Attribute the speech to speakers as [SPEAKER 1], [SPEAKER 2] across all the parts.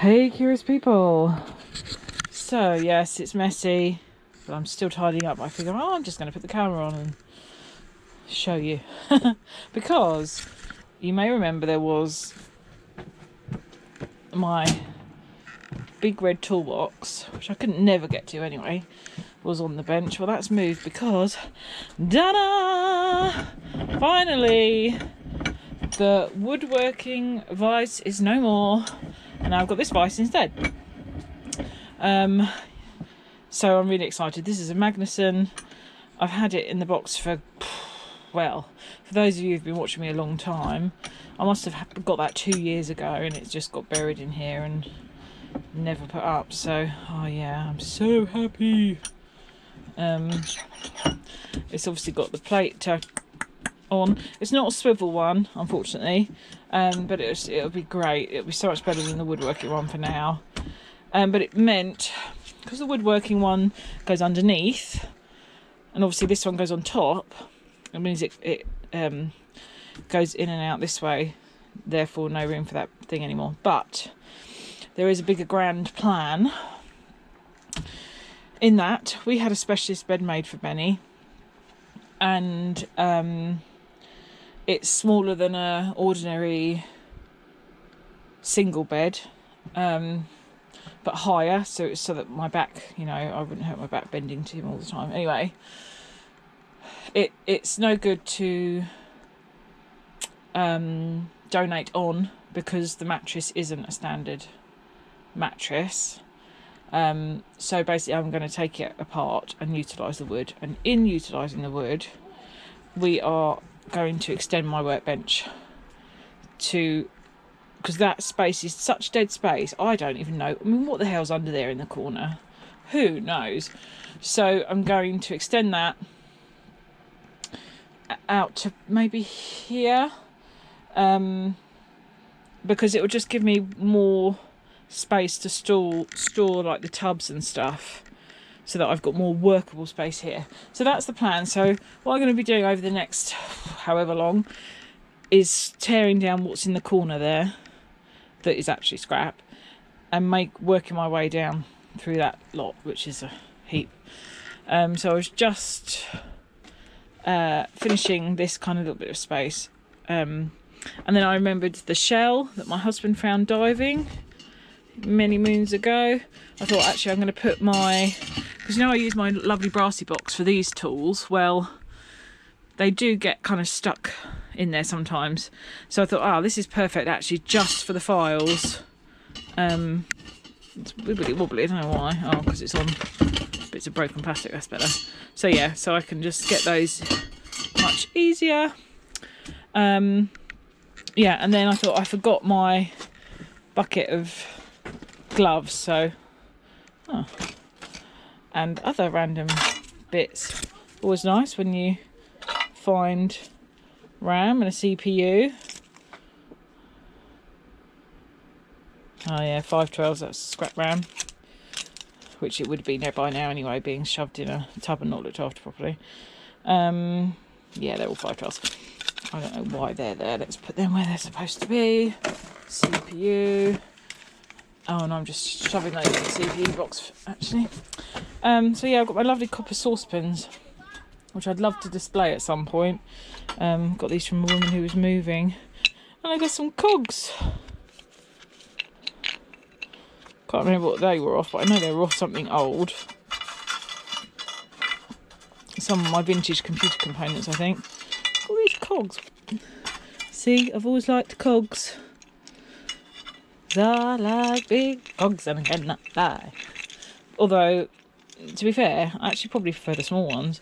[SPEAKER 1] Hey curious people. So yes, it's messy, but I'm still tidying up. I figure, I'm just going to put the camera on and show you. Because you may remember there was my big red toolbox, which I couldn't never get to anyway, was on the bench. Well, that's moved because, ta-da! Finally, the woodworking vise is no more, and I've got this vise instead. So I'm really excited. This is a Magnuson. I've had it in the box for, well, for those of you who've been watching me a long time, I must have got that 2 years ago, and it's just got buried in here and never put up. So, oh yeah, I'm so happy. It's obviously got the plate on. It's not a swivel one, unfortunately, but it'll be great. It'll be so much better than the woodworking one for now. But it meant, because the woodworking one goes underneath, and obviously this one goes on top, it means it goes in and out this way, therefore no room for that thing anymore. But there is a bigger grand plan in that we had a specialist bed made for Benny, and it's smaller than a ordinary single bed, but higher, so that my back, I wouldn't hurt my back bending to him all the time. Anyway, it's no good to donate on, because the mattress isn't a standard mattress. So basically I'm going to take it apart and utilise the wood, and in utilising the wood we are going to extend my workbench because that space is such dead space. I don't even know. I mean, what the hell's under there in the corner? Who knows? So I'm going to extend that out to maybe here, because it will just give me more space to store like the tubs and stuff, so that I've got more workable space here. So that's the plan. So what I'm going to be doing over the next however long is tearing down what's in the corner there that is actually scrap, and working my way down through that lot, which is a heap. So I was just finishing this kind of little bit of space, and then I remembered the shell that my husband found diving many moons ago. I thought, actually I'm going to put because I use my lovely Brassy box for these tools. Well, they do get kind of stuck in there sometimes, so I thought, this is perfect actually just for the files. It's wibbly wobbly, I don't know why. Because it's on bits of broken plastic, that's better. So yeah, so I can just get those much easier. Yeah, and then I thought I forgot my bucket of gloves, so and other random bits. Always nice when you find RAM and a CPU. Oh yeah, 512s, that's scrap RAM, which it would be there by now anyway, being shoved in a tub and not looked after properly. Yeah, they're all 512s. I don't know why they're there. Let's put them where they're supposed to be. CPU. Oh, and I'm just shoving those in the CPU box, actually. So yeah, I've got my lovely copper saucepans, which I'd love to display at some point. Got these from a woman who was moving. And I got some cogs. Can't remember what they were off, but I know they were off something old. Some of my vintage computer components, I think. All these cogs. See, I've always liked cogs. I like big cogs and I cannot lie. Although, to be fair, I actually probably prefer the small ones.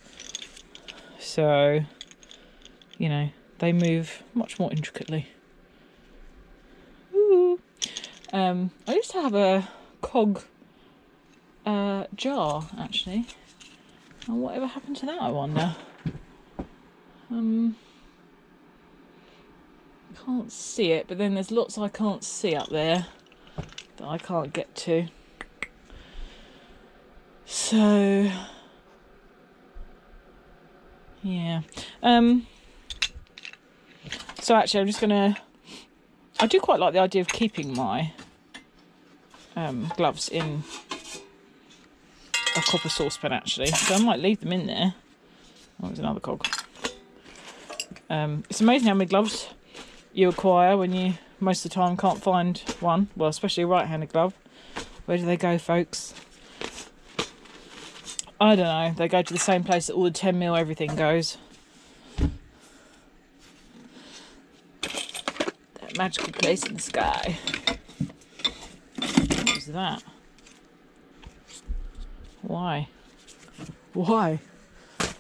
[SPEAKER 1] So, they move much more intricately. Ooh. I used to have a cog jar, actually. And whatever happened to that, I wonder? Can't see it, but then there's lots I can't see up there that I can't get to. So yeah. So actually I'm just gonna, I do quite like the idea of keeping my gloves in a copper saucepan actually, so I might leave them in there. Oh, there's another cog. It's amazing how many gloves you acquire when you most of the time can't find one. Well, especially a right-handed glove. Where do they go, folks? I don't know. They go to the same place that all the 10mm everything goes. That magical place in the sky. What was that? Why? Why?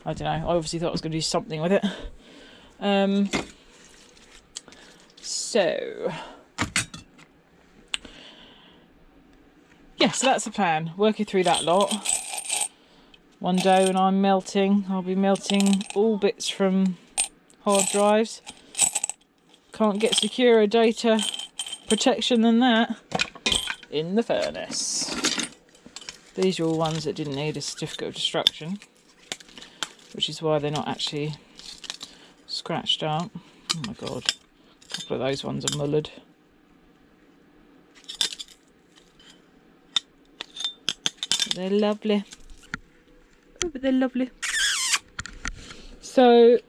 [SPEAKER 1] I don't know. I obviously thought I was going to do something with it. So yeah, so that's the plan. Working through that lot. One day when I'm melting, I'll be melting all bits from hard drives. Can't get securer data protection than that in the furnace. These are all ones that didn't need a certificate of destruction, which is why they're not actually scratched up. Oh my god, a couple of those ones are mullered. They're lovely. Oh, but they're lovely. So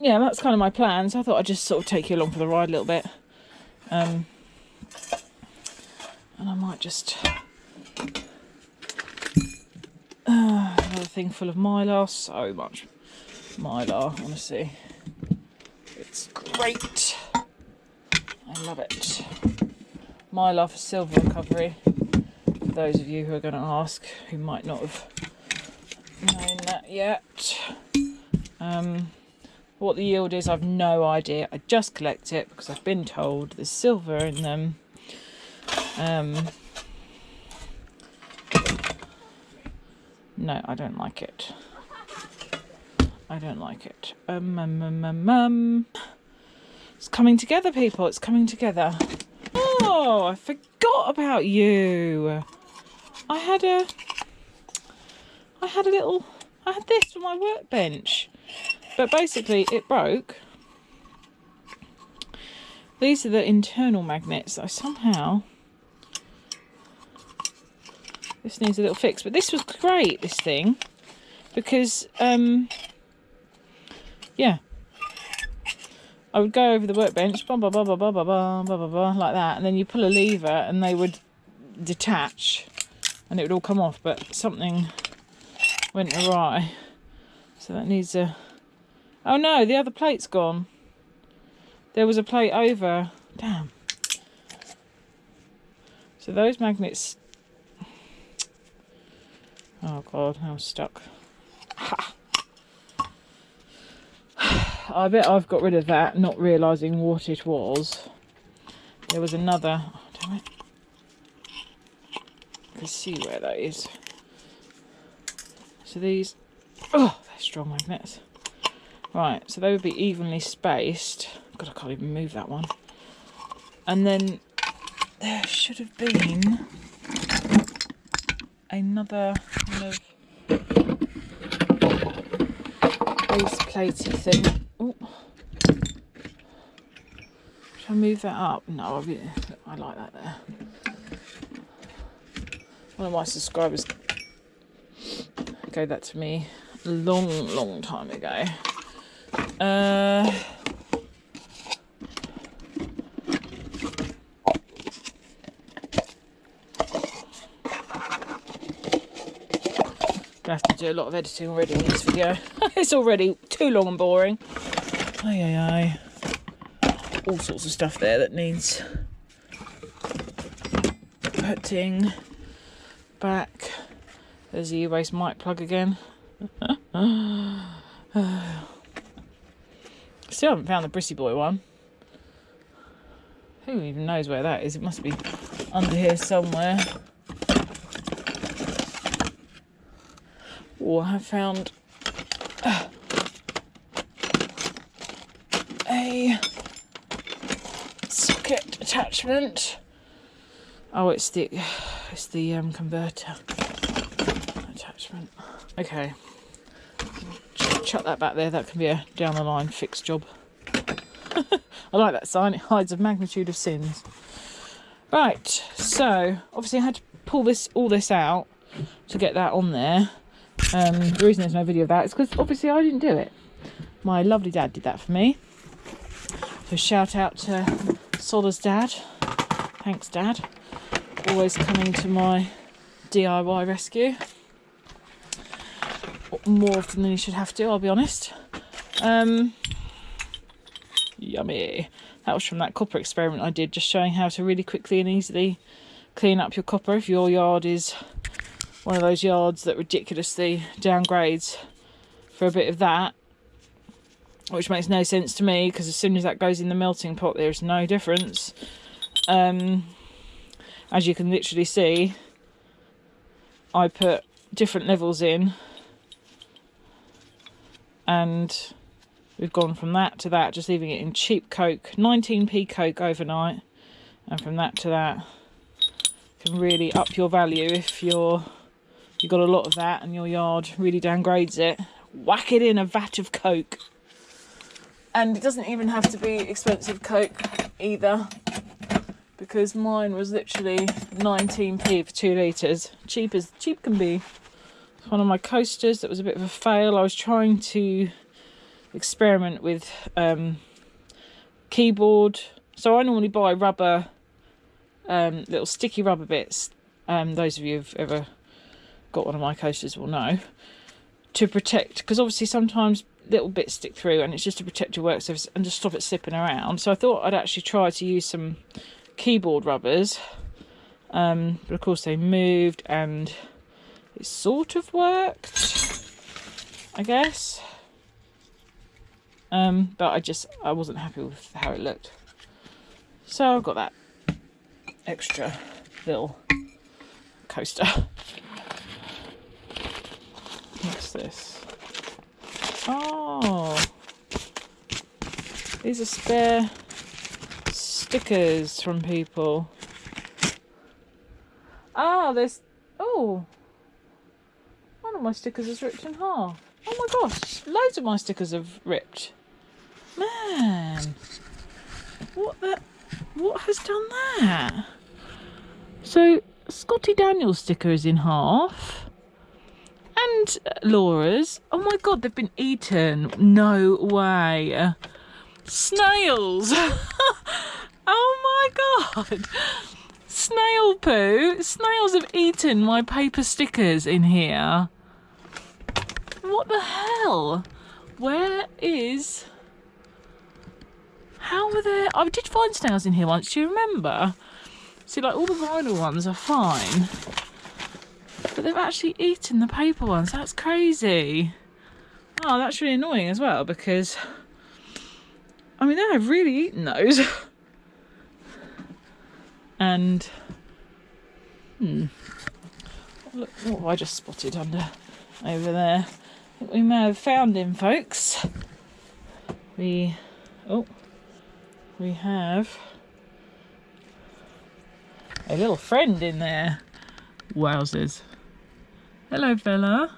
[SPEAKER 1] yeah, that's kind of my plans. I thought I'd just sort of take you along for the ride a little bit. And I might just another thing full of mylar. So much mylar, honestly. It's great. I love it. Mylar for silver recovery. For those of you who are going to ask, who might not have known that yet. What the yield is, I've no idea. I just collect it because I've been told there's silver in them. No, I don't like it. I don't like it. It's coming together, people. It's coming together. Oh, I forgot about you. I had this for my workbench, but basically it broke. These are the internal magnets that I somehow... This needs a little fix, but this was great, this thing, because, yeah, I would go over the workbench, blah, blah, blah, blah, blah, blah, blah, blah, blah, blah, like that, and then you pull a lever and they would detach and it would all come off, but something went awry. So that needs a... Oh no, the other plate's gone. There was a plate over. Damn. So those magnets... Oh god, I'm stuck. Ha. I bet I've got rid of that, not realising what it was. There was another... Oh, damn it. I can see where that is. So these... Oh, they're strong magnets. Right, so they would be evenly spaced. God, I can't even move that one. And then there should have been another kind of base platey thing. Oh, should I move that up? No, I like that there. One of my subscribers gave that to me a long time ago. I have to do a lot of editing already on this video. It's already too long and boring. Aye. All sorts of stuff there that needs putting back. There's the e-waste mic plug again. Still haven't found the Brassy boy one. Who even knows where that is? It must be under here somewhere. Oh, I have found a socket attachment. Oh, it's the converter attachment. Okay, chuck that back there. That can be a down the line fixed job. I like that sign. It hides a magnitude of sins. Right, so obviously I had to pull all this out to get that on there. The reason there's no video of that is because obviously I didn't do it. My lovely dad did that for me. So shout out to Soller's dad. Thanks, Dad. Always coming to my DIY rescue. More often than you should have to, I'll be honest. Yummy. That was from that copper experiment I did, just showing how to really quickly and easily clean up your copper if your yard is one of those yards that ridiculously downgrades for a bit of that, which makes no sense to me because as soon as that goes in the melting pot there's no difference. As you can literally see, I put different levels in and we've gone from that to that, just leaving it in cheap Coke, 19p Coke overnight, and from that to that can really up your value if you've got a lot of that and your yard really downgrades it. Whack it in a vat of Coke. And it doesn't even have to be expensive Coke either, because mine was literally 19p for 2 litres. Cheap as cheap can be. One of my coasters that was a bit of a fail. I was trying to experiment with keyboard. So I normally buy rubber, little sticky rubber bits. Those of you who've ever got one of my coasters will know. To protect, because obviously sometimes little bits stick through and it's just to protect your work surface and just stop it slipping around. So I thought I'd actually try to use some keyboard rubbers. But of course they moved and it sort of worked, I guess. But I wasn't happy with how it looked. So I've got that extra little coaster. What's this? Oh, these are spare stickers from people. Ah, there's... Oh, one of my stickers is ripped in half. Oh my gosh, loads of my stickers have ripped. Man, what has done that? So Scotty Daniels' sticker is in half. And Laura's. Oh my god, they've been eaten. No way. Snails. Oh my god. Snail poo. Snails have eaten my paper stickers in here. What the hell? Where is... How were there... I did find snails in here once, do you remember? See, like, all the vinyl ones are fine. But they've actually eaten the paper ones. That's crazy. Oh, that's really annoying as well because... I mean, they have really eaten those. And... Look, what have I just spotted over there? I think we may have found him, folks. We have a little friend in there. Wowzers. Hello, fella.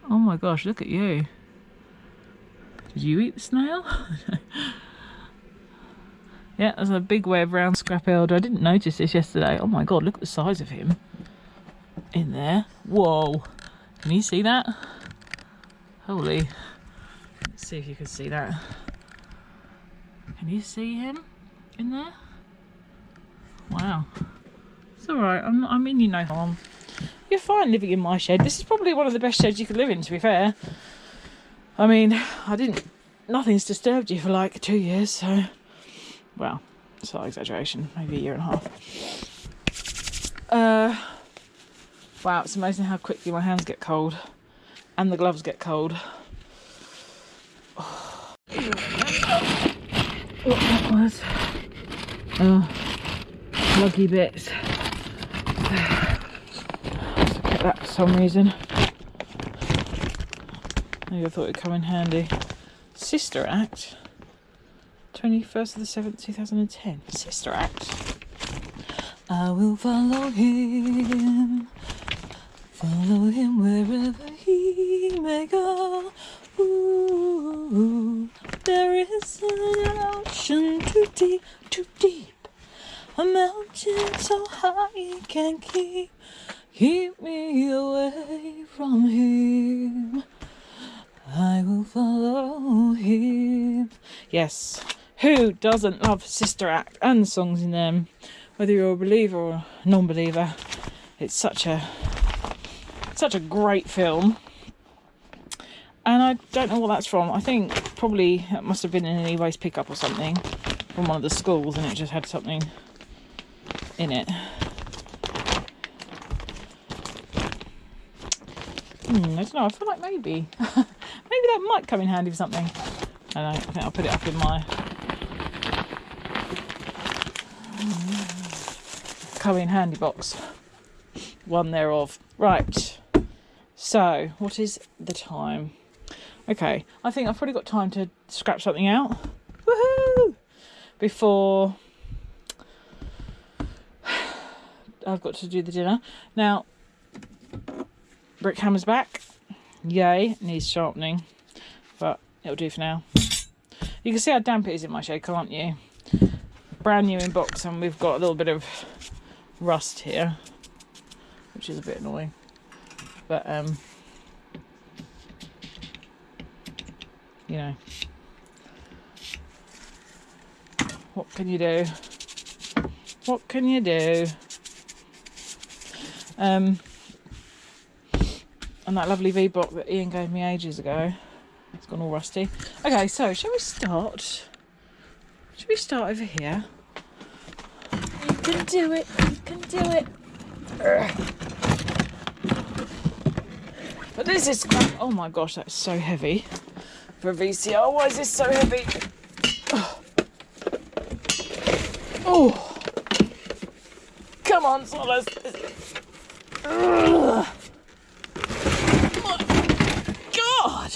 [SPEAKER 1] Oh my gosh, look at you. Did you eat the snail? Yeah, there's a big web round scrap elder. I didn't notice this yesterday. Oh my god, look at the size of him in there. Whoa. Can you see that? Holy. Let's see if you can see that. Can you see him in there? Wow. It's alright, I mean you no harm. You're fine living in my shed. This is probably one of the best sheds you could live in, to be fair. I mean, nothing's disturbed you for like 2 years, so... Well, slight exaggeration, maybe a year and a half. Wow, it's amazing how quickly my hands get cold. And the gloves get cold. Oh. What that was. Oh, luggy bits. Get that for some reason. Maybe I thought it'd come in handy. Sister Act. 21st of the 7th, 2010. Sister Act. I will follow him wherever he may go. Ooh, there is an ocean too deep, a He can keep me away from him. I will follow him. Yes. Who doesn't love Sister Act and the songs in them? Whether you're a believer or a non-believer, it's such a great film. And I don't know what that's from. I think probably it must have been in an e-waste pickup or something from one of the schools, and it just had something in it. I don't know. I feel like maybe that might come in handy for something. I think I'll put it up in my come in handy box. One thereof. Right. So, what is the time? Okay, I think I've probably got time to scrap something out. Woohoo! Before I've got to do the dinner. Now, brick hammer's back. Yay, needs sharpening. But it'll do for now. You can see how damp it is in my shed, can't you? Brand new in box, and we've got a little bit of rust here, which is a bit annoying. But, you know, what can you do? What can you do? And that lovely V-block that Ian gave me ages ago, it's gone all rusty. Okay, so shall we start? Should we start over here? You can do it. You can do it. But this is crap. Oh my gosh, that's so heavy for a VCR. Why is this so heavy? Oh, come on, Sollers. My God,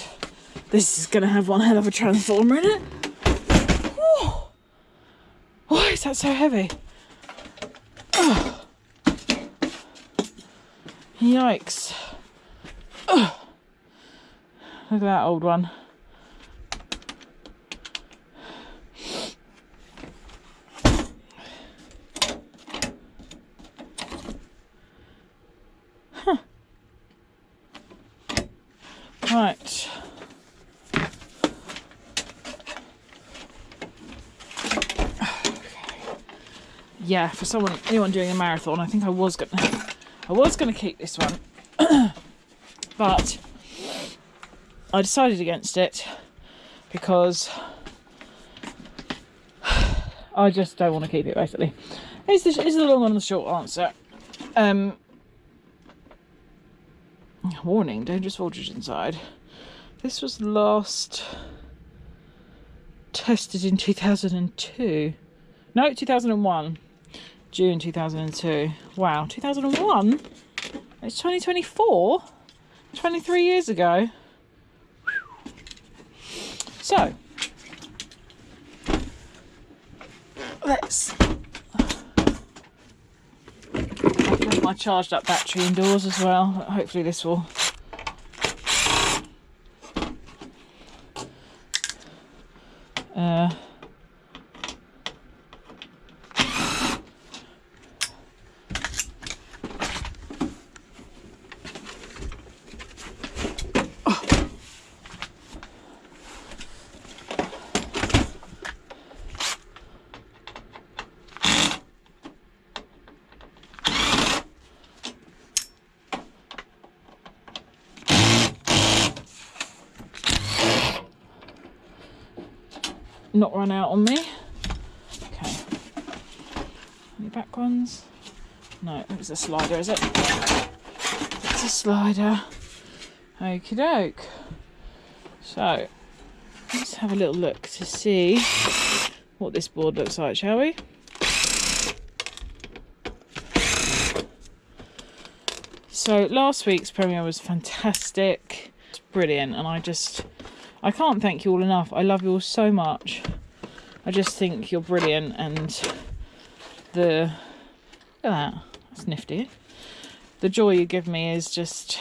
[SPEAKER 1] this is going to have one hell of a transformer in it. Oh. Why is that so heavy? Oh. Yikes. Oh. Look at that old one. Huh. Right. Yeah, for anyone doing a marathon, I think I was gonna keep this one, but I decided against it because I just don't want to keep it. Basically, is the long and the short answer. Warning: dangerous voltage inside. This was last tested in 2002. No, 2001. June 2002. Wow, 2001? It's 2024? 23 years ago. So, let's... I've left my charged up battery indoors as well. Hopefully this will... not run out on me. Okay. Any back ones? No, it's a slider, is it? It's a slider. Okie doke. So, let's have a little look to see what this board looks like, shall we? So, last week's premiere was fantastic. It's brilliant, and I can't thank you all enough. I love you all so much. I just think you're brilliant, and look at that. That's nifty. The joy you give me is just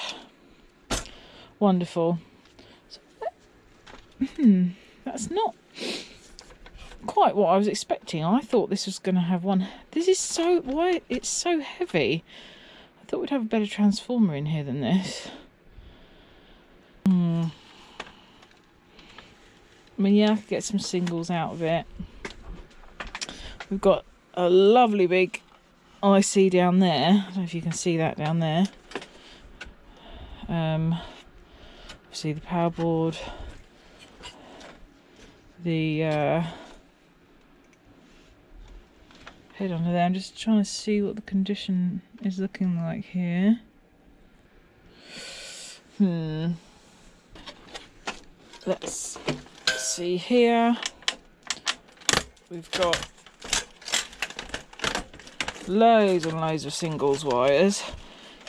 [SPEAKER 1] wonderful. So, that's not quite what I was expecting. I thought this was going to have one. This is so... Why? It's so heavy. I thought we'd have a better transformer in here than this. I mean, yeah, I could get some singles out of it. We've got a lovely big IC down there. I don't know if you can see that down there. See the power board. The head under there. I'm just trying to see what the condition is looking like here. Let's see here. We've got loads and loads of singles wires.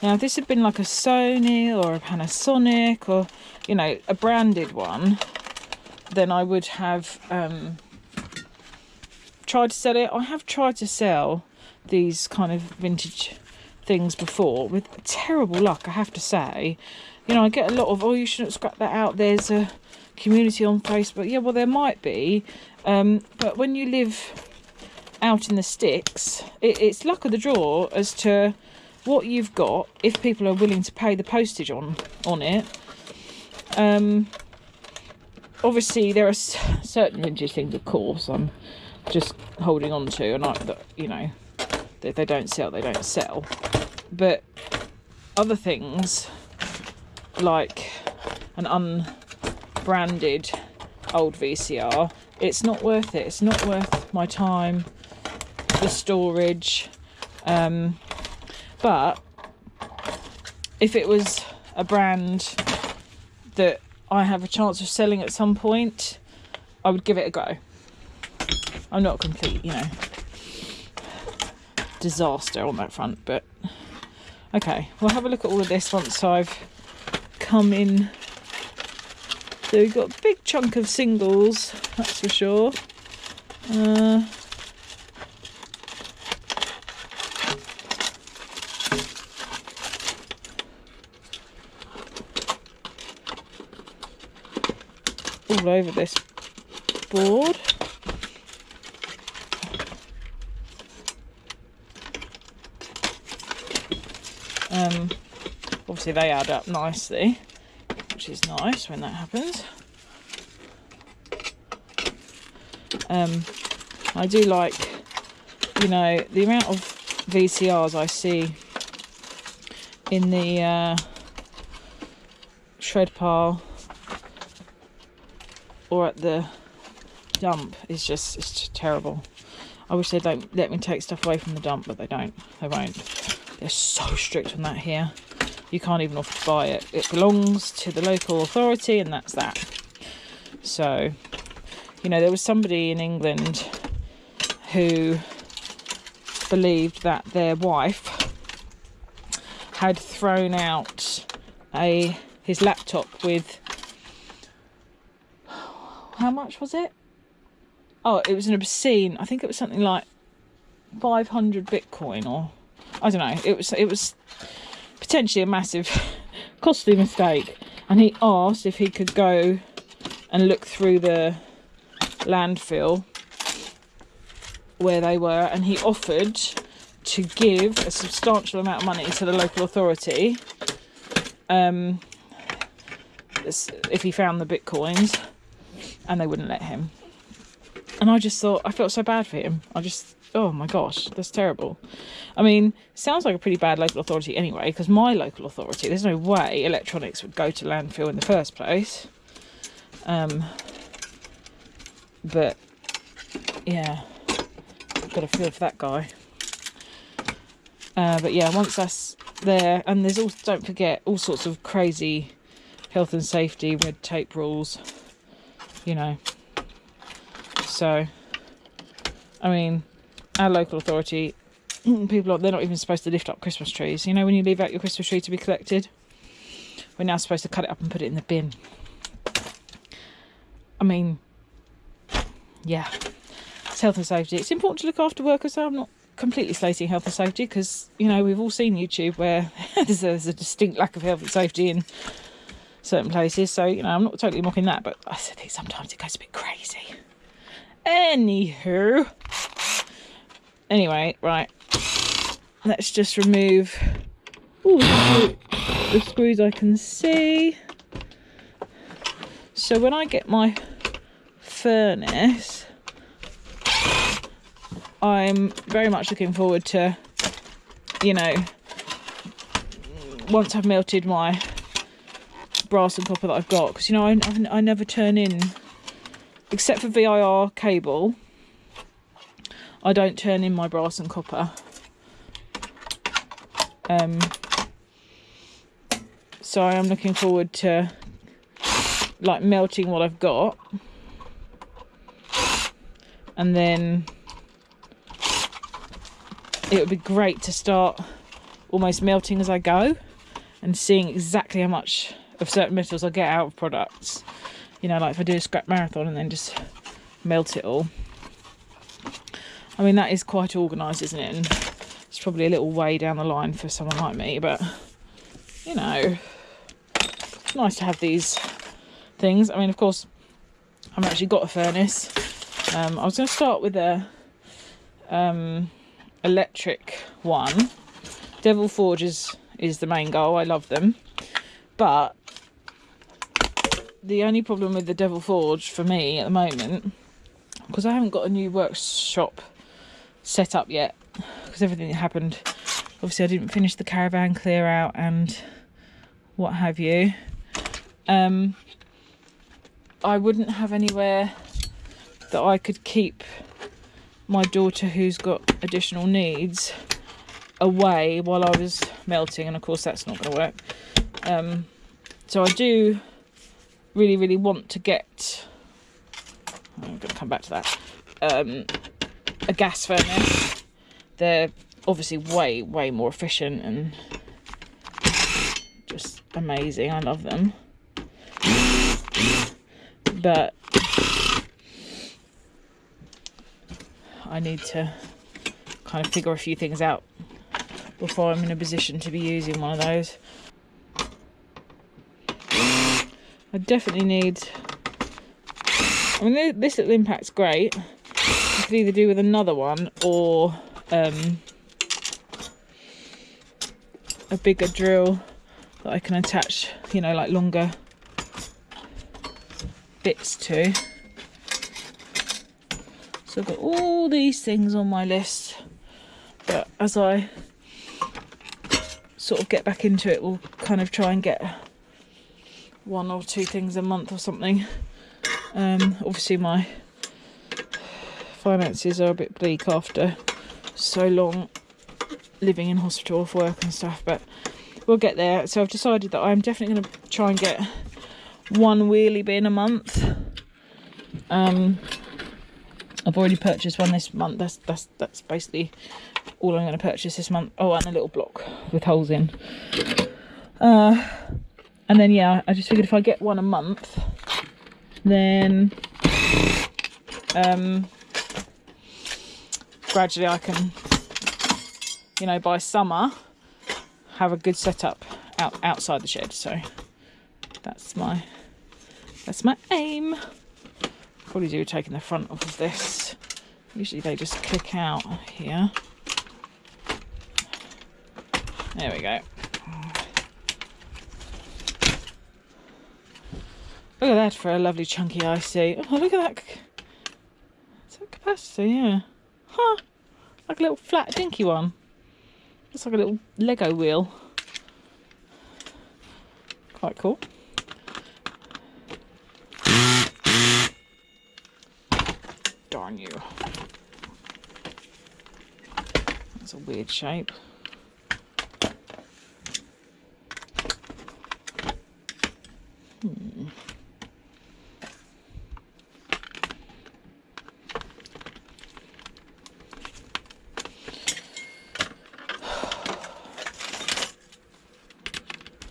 [SPEAKER 1] Now, if this had been like a Sony or a Panasonic or, you know, a branded one, then I would have tried to sell it. I have tried to sell these kind of vintage things before with terrible luck, I have to say. You know, I get a lot of, oh, you shouldn't scrap that out. There's a community on Facebook. Yeah, well, there might be. But when you live out in the sticks, it's luck of the draw as to what you've got, if people are willing to pay the postage on it. Obviously, there are certain vintage things, of course, I'm just holding on to, and you know, if they don't sell, they don't sell. But other things, like an unbranded old VCR, it's not worth it. It's not worth my time, the storage. But if it was a brand that I have a chance of selling at some point, I would give it a go. I'm not a complete, you know, disaster on that front, but okay, we'll have a look at all of this once I've come in. So we've got a big chunk of singles, that's for sure. All over this board. Obviously they add up nicely, which is nice when that happens. I do like, you know, the amount of VCRs I see in the shred pile or at the dump is just, it's just terrible. I wish they don't let me take stuff away from the dump, but they don't. They won't. They're so strict on that here. You can't even offer to buy it. It belongs to the local authority, and that's that. So, you know, there was somebody in England who believed that their wife had thrown out his laptop with, how much was it? Oh, it was an obscene, I think it was something like 500 Bitcoin, or I don't know. It was potentially a massive costly mistake, and he asked if he could go and look through the landfill where they were, and he offered to give a substantial amount of money to the local authority if he found the bitcoins, and they wouldn't let him. And I just thought, I felt so bad for him. Oh my gosh, that's terrible. I mean, sounds like a pretty bad local authority anyway, because my local authority, there's no way electronics would go to landfill in the first place. But yeah, got to feel for that guy. But yeah, once that's there, and there's also, don't forget, all sorts of crazy health and safety red tape rules, you know. So, I mean, our local authority, people, they're not even supposed to lift up Christmas trees. You know, when you leave out your Christmas tree to be collected, we're now supposed to cut it up and put it in the bin. I mean, yeah, it's health and safety. It's important to look after workers, so I'm not completely slating health and safety, because, you know, we've all seen YouTube where there's a distinct lack of health and safety in certain places. So, you know, I'm not totally mocking that, but I think sometimes it goes a bit crazy. Anywho. Anyway, right. Let's just remove the screws I can see. So when I get my furnace, I'm very much looking forward to, you know, once I've melted my brass and copper that I've got, because, you know, I never turn in, except for VIR cable, I don't turn in my brass and copper. So I am looking forward to like melting what I've got, and then it would be great to start almost melting as I go and seeing exactly how much of certain metals I get out of products. You know, like if I do a scrap marathon and then just melt it all. I mean, that is quite organised, isn't it? And it's probably a little way down the line for someone like me, but you know, it's nice to have these things. I mean, of course, I've actually got a furnace. I was going to start with a electric one. Devil Forge is the main goal. I love them, but the only problem with the Devil Forge for me at the moment, because I haven't got a new workshop set up yet, because everything that happened, obviously I didn't finish the caravan clear out and what have you. I wouldn't have anywhere that I could keep my daughter who's got additional needs away while I was melting, and of course that's not going to work. So I do really want to get, I'm going to come back to that, a gas furnace. They're obviously way more efficient and just amazing. I love them, but I need to kind of figure a few things out before I'm in a position to be using one of those. I definitely need, I mean, this little impact's great. I could either do with another one or a bigger drill that I can attach, you know, like longer bits to. So I've got all these things on my list, but as I sort of get back into it, we'll kind of try and get 1 or 2 things a month or something. Obviously my finances are a bit bleak after so long living in hospital for work and stuff, but we'll get there. So I've decided that I'm definitely going to try and get 1 wheelie bin a month. I've already purchased one this month. That's basically all I'm going to purchase this month. Oh, and a little block with holes in. And then yeah, I just figured if I get 1 a month, then gradually I can, you know, by summer have a good setup outside the shed. So that's my aim. Probably do taking the front off of this. Usually they just click out here. There we go. Look at that for a lovely chunky IC. Oh, look at that. Is that capacity? Yeah. Huh. Like a little flat dinky one. Looks like a little Lego wheel. Quite cool. Darn you. That's a weird shape.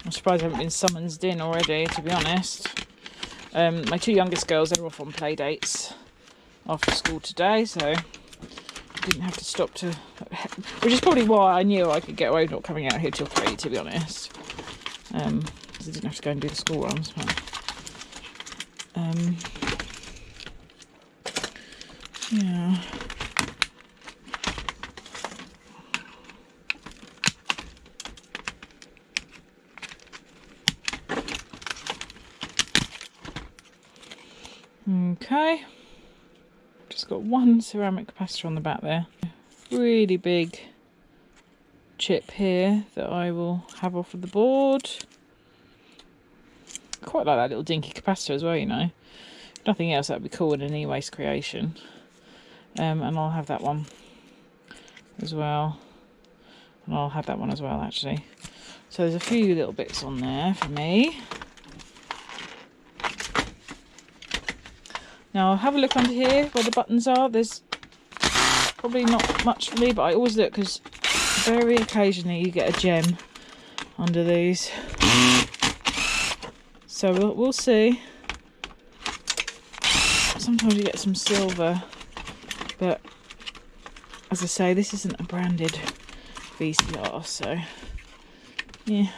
[SPEAKER 1] I'm surprised I haven't been summoned in already, to be honest. My 2 youngest girls, they're off on play dates after school today, so I didn't have to stop to, which is probably why I knew I could get away with not coming out here till 3, to be honest, because I didn't have to go and do the school runs. But, Yeah. Okay. Just got one ceramic capacitor on the back there. Really big chip here that I will have off of the board. Quite like that little dinky capacitor as well, you know. Nothing else, that would be cool in an e-waste creation. And I'll have that one as well. And I'll have that one as well, actually. So there's a few little bits on there for me. Now I'll have a look under here where the buttons are. There's probably not much for me, but I always look because very occasionally you get a gem under these. So we'll see. Sometimes you get some silver, but as I say, this isn't a branded VCR, so yeah.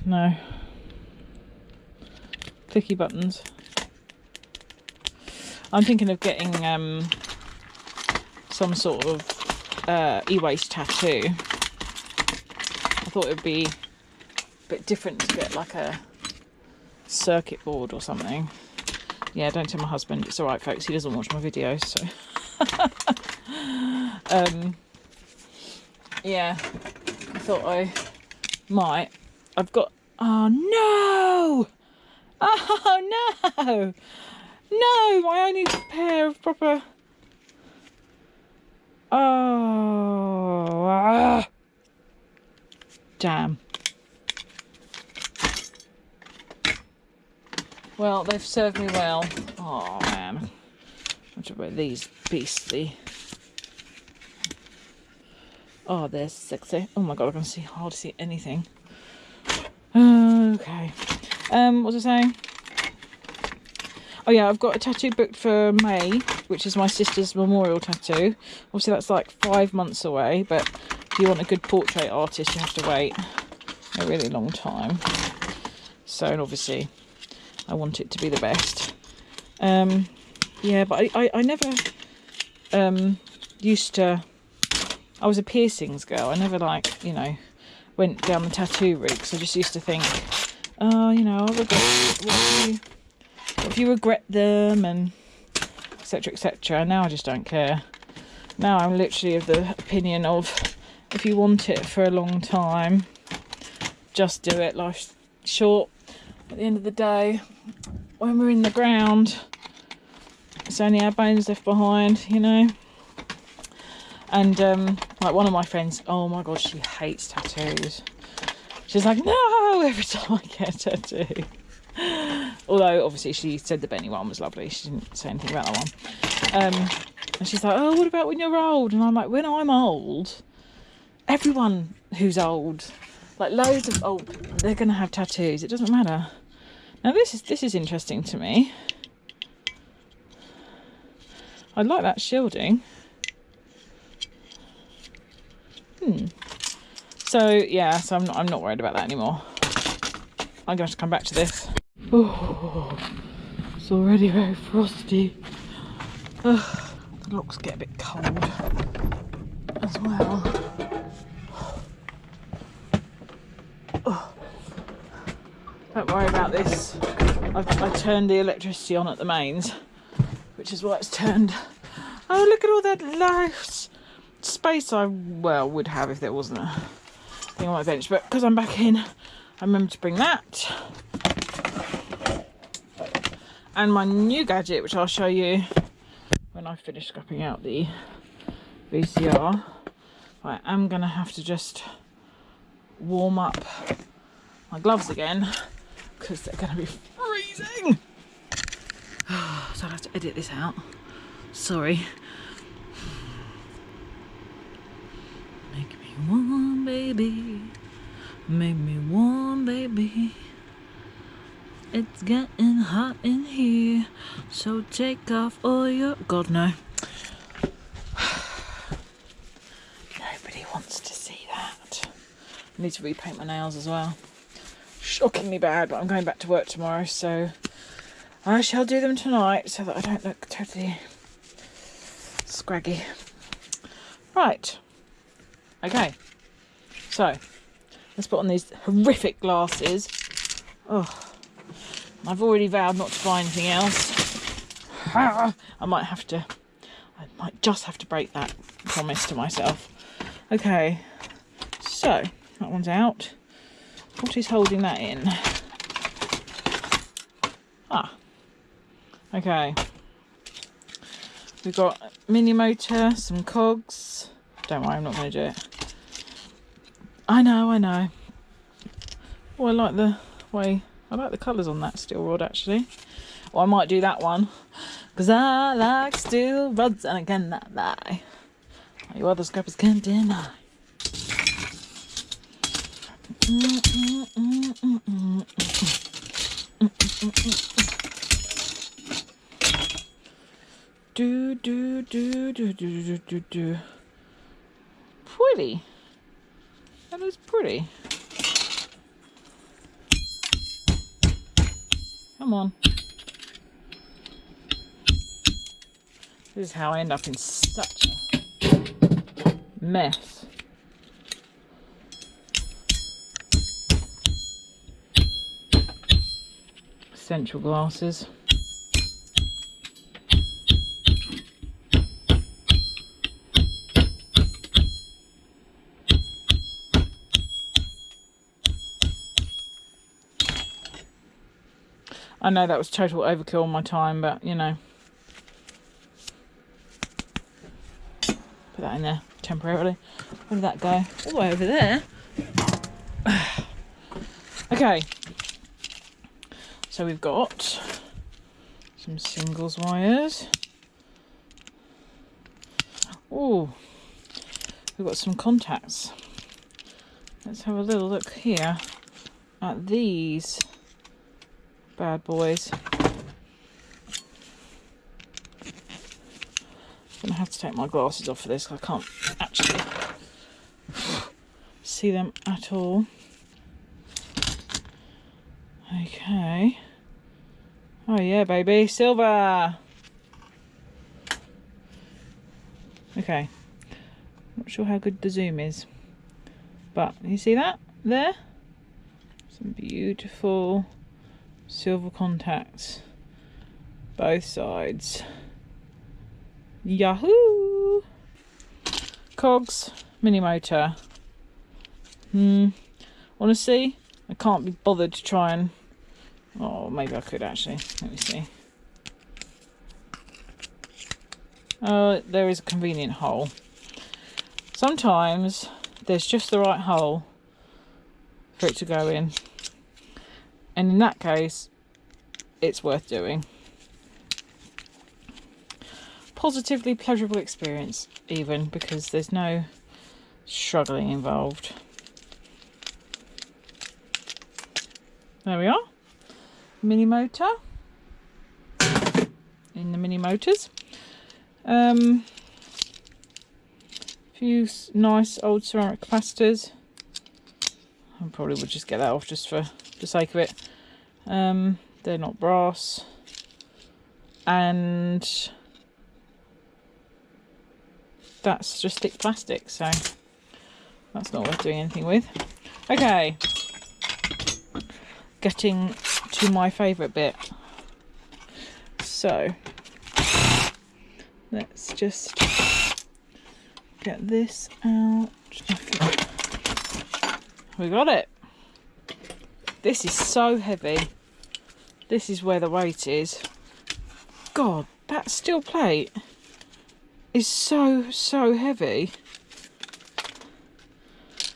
[SPEAKER 1] No. Clicky buttons. I'm thinking of getting some sort of e-waste tattoo. I thought it would be a bit different to get like a circuit board or something. Yeah, don't tell my husband. It's alright, folks. He doesn't watch my videos, so. Yeah, I thought I might. I've got... Oh, no! Oh, no! No, my only pair of proper... Oh... Damn. Well, they've served me well. Oh, man. I have to wear these beastly... Oh, they're sexy. Oh my god, I can hardly see anything. Okay. What was I saying? Oh yeah, I've got a tattoo booked for May, which is my sister's memorial tattoo. Obviously that's like 5 months away, but if you want a good portrait artist, you have to wait a really long time. So, and obviously, I want it to be the best. Yeah, but I never used to... I was a piercings girl. I never, like, you know, went down the tattoo route, because I just used to think, oh, you know, what if you regret them, and etc, etc. Now I just don't care. Now I'm literally of the opinion of, if you want it for a long time, just do it. Life's short. At the end of the day, when we're in the ground, it's only our bones left behind, you know. And like one of my friends, oh my god, she hates tattoos. She's like, no, every time I get a tattoo. Although obviously she said the Benny one was lovely. She didn't say anything about that one. And she's like, oh, what about when you're old? And I'm like, when I'm old, everyone who's old, like loads of old people, they're going to have tattoos. It doesn't matter. Now this is interesting to me. I like that shielding. So yeah, so I'm not worried about that anymore. I'm gonna have to come back to this. Oh, it's already very frosty. The locks get a bit cold as well. Don't worry about this. I turned the electricity on at the mains, which is why it's turned. Oh, look at all that light space I would have if there wasn't a thing on my bench, but because I'm back in, I remember to bring that and my new gadget, which I'll show you when I finish scrapping out the VCR. I am gonna have to just warm up my gloves again because they're gonna be freezing. So I'll have to edit this out, sorry. Make me warm, baby. Make me warm, baby. It's getting hot in here, so take off all your... God, no. Nobody wants to see that. I need to repaint my nails as well. Shockingly bad, but I'm going back to work tomorrow, so I shall do them tonight so that I don't look totally scraggy. Right. Okay. So, let's put on these horrific glasses. Oh, I've already vowed not to buy anything else. I might just have to break that promise to myself. Okay, so that one's out. What is holding that in? Ah, okay. We've got a mini motor, some cogs. Don't worry, I'm not going to do it. I know. Oh, I like the way, I like the colours on that steel rod actually. Or I might do that one. Because I like steel rods and I cannot lie. You other scrappers can't deny. Do. Pretty. That is pretty. Come on. This is how I end up in such a mess. Essential glasses. I know that was total overkill on my time, but you know. Put that in there temporarily. Where did that go? All the way over there. Okay. So we've got some singles wires. Oh, we've got some contacts. Let's have a little look here at these bad boys. I'm gonna have to take my glasses off for this. I can't actually see them at all. Okay. Oh yeah, baby, silver. Okay. Not sure how good the zoom is, but you see that there? Some beautiful silver contacts, both sides. Yahoo! Cogs, mini motor. Honestly, I can't be bothered to try and. Oh, maybe I could actually. Let me see. Oh, there is a convenient hole. Sometimes there's just the right hole for it to go in. And in that case, it's worth doing. Positively pleasurable experience, even, because there's no struggling involved. There we are. Mini motor. In the mini motors. Few nice old ceramic capacitors. I probably would just get that off just for the sake of it. They're not brass, and that's just thick plastic, so that's not worth doing anything with. Okay, getting to my favourite bit. So let's just get this out. We got it. This is so heavy. This is where the weight is. God, that steel plate is so heavy.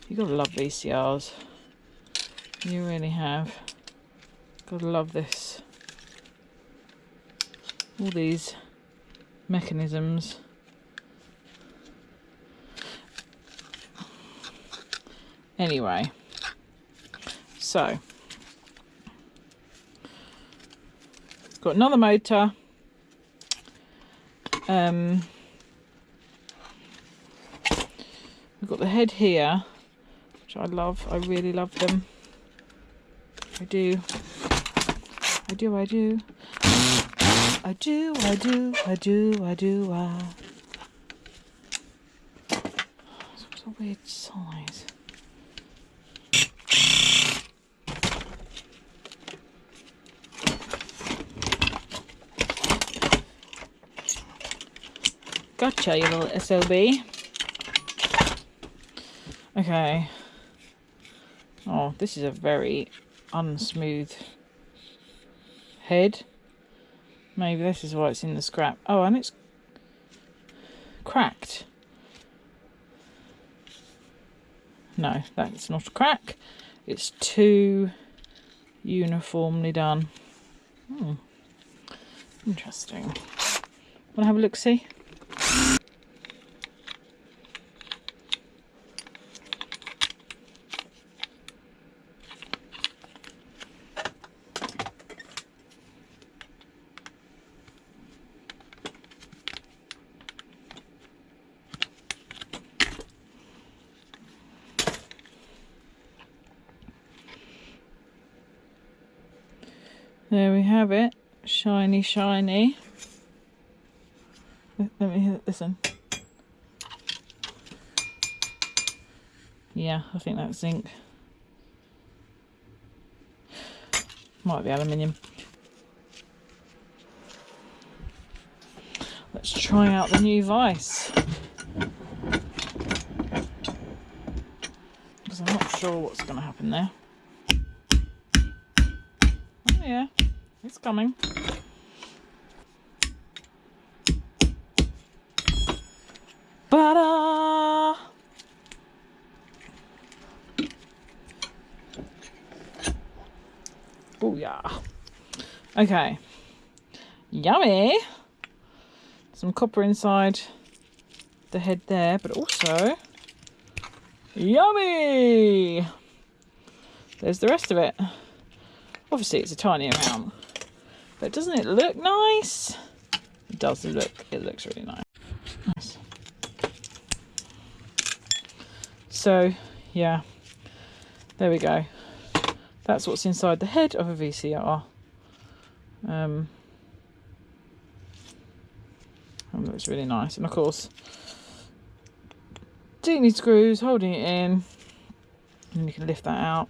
[SPEAKER 1] You gotta love VCRs. You really have. Gotta love this. All these mechanisms. Anyway, so got another motor. We've got the head here, which which I love. I really love them. I do. I do. I do. I do. I do. I do. I do. It's a weird size. Gotcha, you little SLB. Okay. Oh, this is a very unsmooth head. Maybe this is why it's in the scrap. Oh, and it's cracked. No, that's not a crack. It's too uniformly done. Interesting. Want to have a look, see? There we have it. Shiny, shiny. Let me listen. Yeah, I think that's zinc. Might be aluminium. Let's try out the new vise. Because I'm not sure what's going to happen there. Oh yeah, it's coming. Ba-da! Oh yeah. Okay. Yummy. Some copper inside the head there, but also yummy. There's the rest of it. Obviously it's a tiny amount, but doesn't it look nice? It does look, it looks really nice. Nice. So yeah, there we go. That's what's inside the head of a VCR. That looks really nice. And of course, do need screws holding it in, and you can lift that out.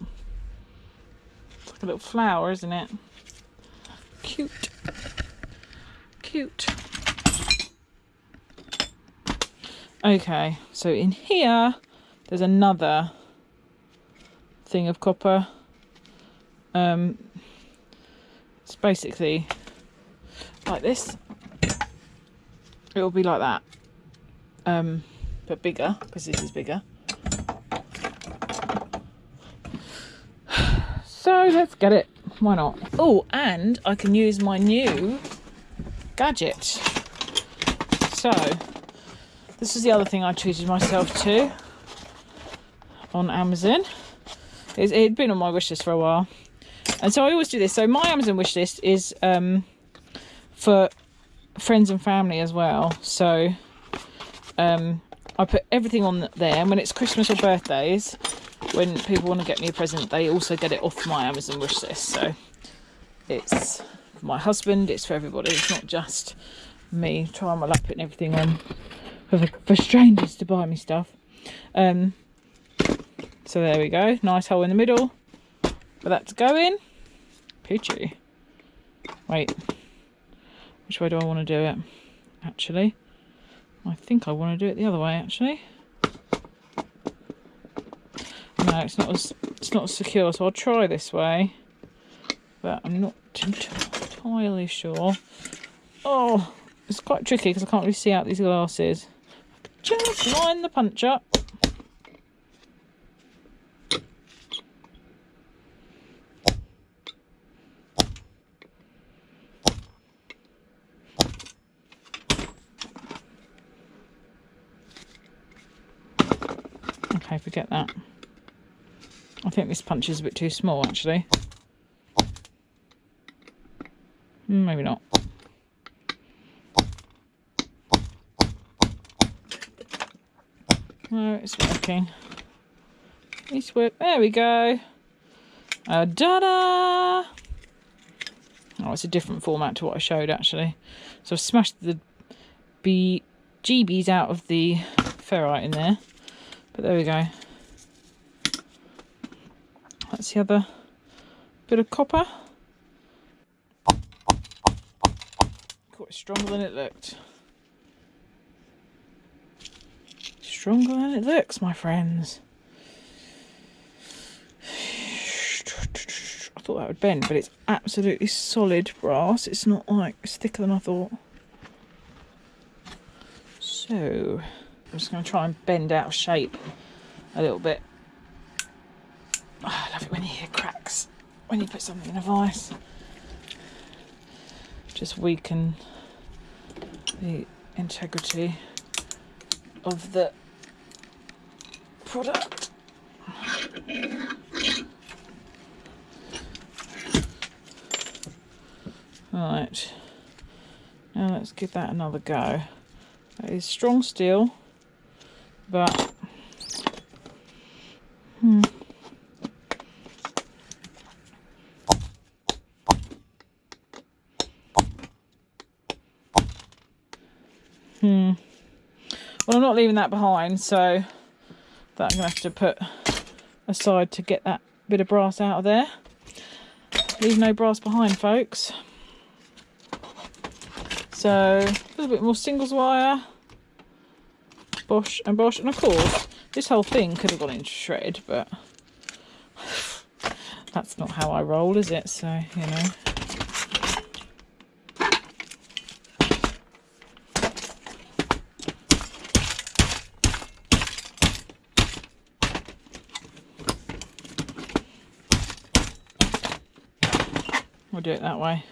[SPEAKER 1] It's like a little flower, isn't it? Cute. Cute. Okay, so in here, there's another thing of copper. It's basically like this. It will be like that, but bigger, because this is bigger. So let's get it. Why not? Oh, and I can use my new gadget. So this is the other thing I treated myself to on Amazon. It had been on my wish list for a while, and so I always do this. So my Amazon wish list is for friends and family as well. So I put everything on there, and when it's Christmas or birthdays, when people want to get me a present, they also get it off my Amazon wish list. So it's for my husband, it's for everybody. It's not just me trying my luck putting everything on for strangers to buy me stuff. So there we go, nice hole in the middle for that to go in. Peachy. Wait, which way do I want to do it? Actually, I think I want to do it the other way. Actually, no, it's not as secure. So I'll try this way, but I'm not entirely sure. Oh, it's quite tricky because I can't really see out these glasses. I could just line the punch up. Okay, forget that. I think this punch is a bit too small, actually. Maybe not. No, it's working. Needs to work. There we go. Da-da! Oh, it's a different format to what I showed actually. So I've smashed the GBs out of the ferrite in there. But there we go. That's the other bit of copper. Quite stronger than it looked. Stronger than it looks, my friends. I thought that would bend, but it's absolutely solid brass. It's not like, it's thicker than I thought. So, I'm just going to try and bend out of shape a little bit. Oh, I love it when you hear cracks, when you put something in a vise. Just weaken the integrity of the product. Right, now let's give that another go. That is strong steel, but well, I'm not leaving that behind, so that I'm going to have to put aside to get that bit of brass out of there. Leave no brass behind, folks. So a little bit more singles wire, bosh and bosh, and of course this whole thing could have gone into shred, but that's not how I roll, is it? So, you know. We'll do it that way.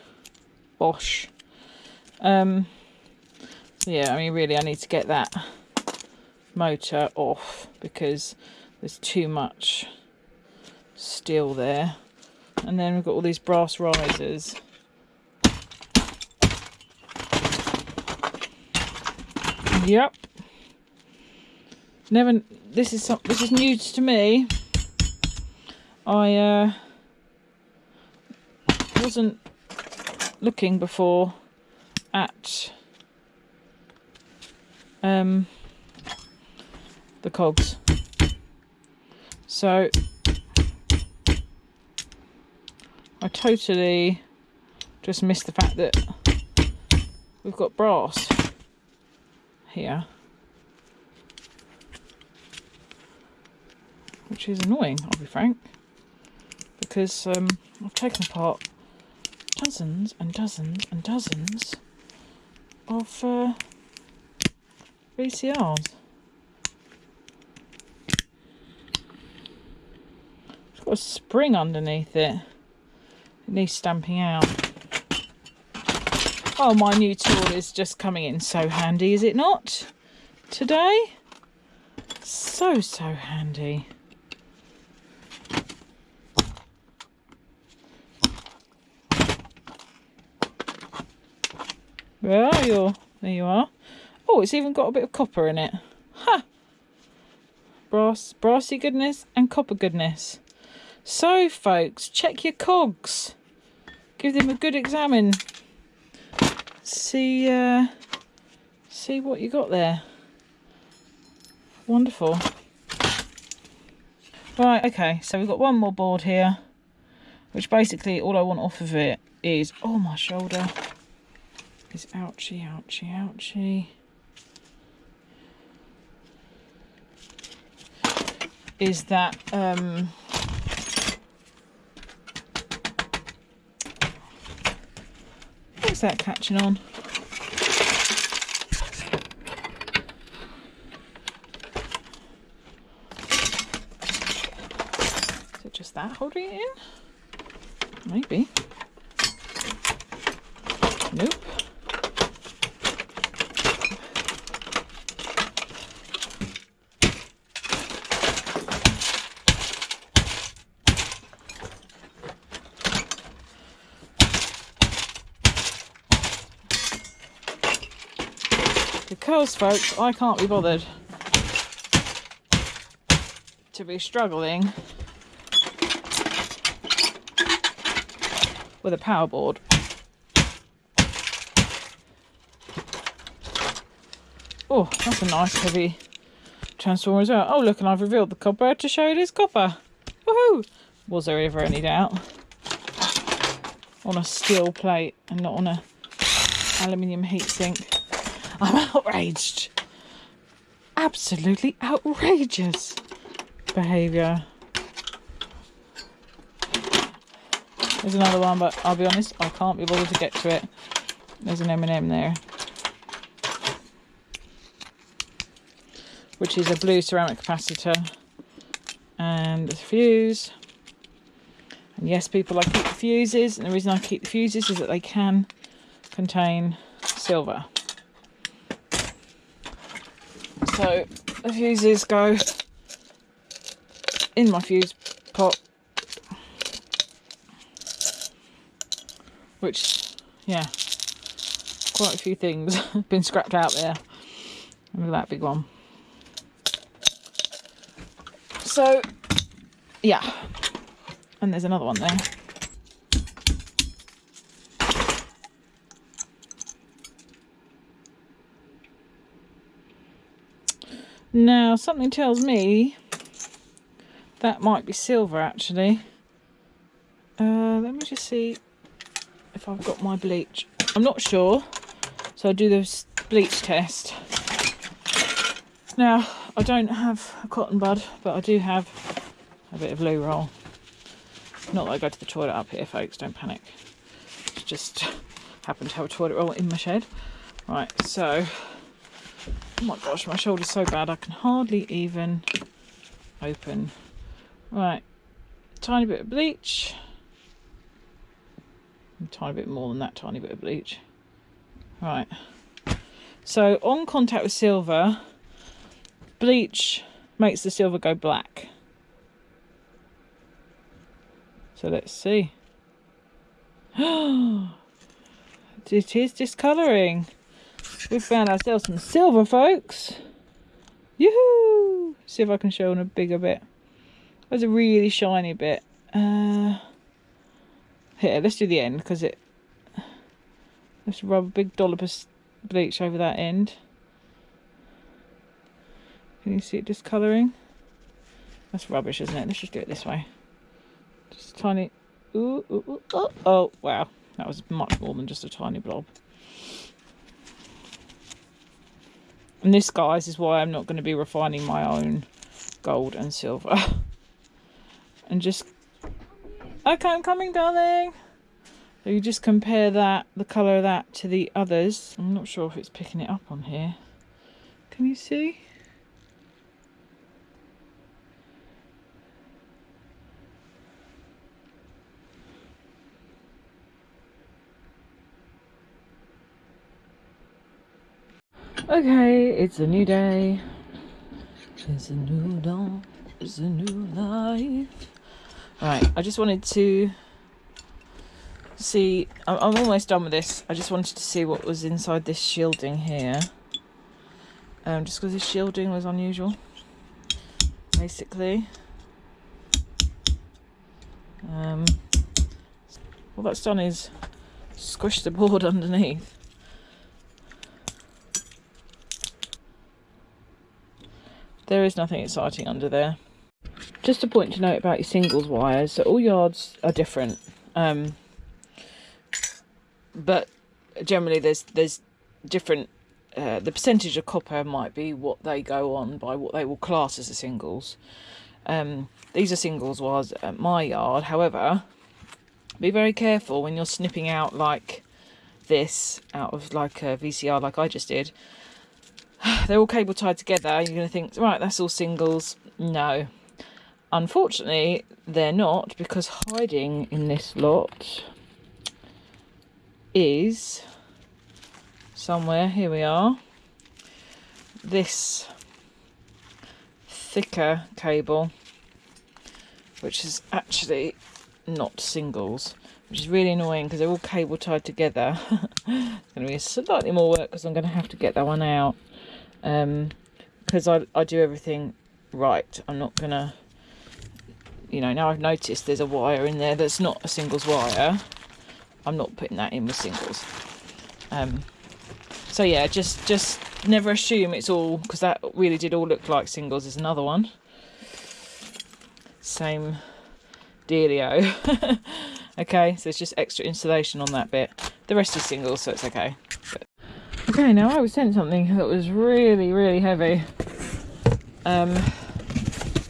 [SPEAKER 1] Bosh. Yeah, I mean, really, I need to get that motor off because there's too much steel there. And then we've got all these brass risers. Yep. Never. This is news to me. I wasn't looking before at the cogs, so I totally just missed the fact that we've got brass here, which is annoying, I'll be frank, because I've taken apart dozens and dozens and dozens of VCRs. It's got a spring underneath it. It needs stamping out. Oh, my new tool is just coming in so handy, is it not? Today? So handy. Where are you? There you are. Oh, it's even got a bit of copper in it. Ha! Brassy goodness and copper goodness. So, folks, check your cogs. Give them a good examine. See what you got there. Wonderful. Right, okay, so we've got one more board here, which basically all I want off of it is, oh, my shoulder is ouchy, ouchy, ouchy. Is that what's that catching on? Is it just that holding it in? Maybe. Nope. Because, folks, I can't be bothered. to be struggling with a power board. Oh, that's a nice heavy transformer as well. Oh, look, and I've revealed the copper to show it is copper. Woohoo! Was there ever any doubt? On a steel plate and not on a aluminium heatsink. I'm outraged. Absolutely outrageous behaviour. There's another one, but I'll be honest, I can't be bothered to get to it. There's an M&M there, which is a blue ceramic capacitor, and a fuse. And yes, people, I keep the fuses, and the reason I keep the fuses is that they can contain silver. So the fuses go in my fuse pot, which, yeah, quite a few things have been scrapped out there. Look at that big one. So, yeah, and there's another one there. Now, something tells me that might be silver, actually. Let me just see if I've got my bleach. I'm not sure, so I'll do this bleach test. Now, I don't have a cotton bud, but I do have a bit of loo roll. Not that I go to the toilet up here, folks, don't panic. Just happen to have a toilet roll in my shed. Right, so, oh my gosh, my shoulder's so bad I can hardly even open. Right, tiny bit of bleach. A tiny bit more than that tiny bit of bleach. Right, so on contact with silver, bleach makes the silver go black. So let's see. It is discolouring. We've found ourselves some silver, folks. Yoo-hoo! See if I can show on a bigger bit. There's a really shiny bit. Here, let's do the end, because let's rub a big dollop of bleach over that end. Can you see it discolouring? That's rubbish, isn't it? Let's just do it this way. Just a tiny... Ooh, ooh, ooh, oh, oh, wow. That was much more than just a tiny blob. And this, guys, is why I'm not going to be refining my own gold and silver. And just... Okay, I'm coming, darling. So you just compare that, the colour of that, to the others. I'm not sure if it's picking it up on here. Can you see? Okay, it's a new day. It's a new dawn. It's a new life. Right, I just wanted to see... I'm almost done with this. I just wanted to see what was inside this shielding here. Just because this shielding was unusual, basically. What that's done is squish the board underneath. There is nothing exciting under there. Just a point to note about your singles wires. So all yards are different, but generally there's different. The percentage of copper might be what they go on by what they will class as a singles. These are singles wires at my yard. However, be very careful when you're snipping out like this out of like a VCR, like I just did. They're all cable tied together. You're going to think, right, that's all singles. No. Unfortunately, they're not, because hiding in this lot is somewhere, here we are, this thicker cable, which is actually not singles, which is really annoying because they're all cable tied together. It's going to be slightly more work because I'm going to have to get that one out, because I do everything right. I'm not going to you know, now I've noticed there's a wire in there that's not a singles wire, I'm not putting that in with singles. So yeah, just never assume it's all, because that really did all look like singles. Is another one. Same dealio. Okay, so it's just extra insulation on that bit. The rest is singles, so it's okay. But... okay, now I was sent something that was really, really heavy.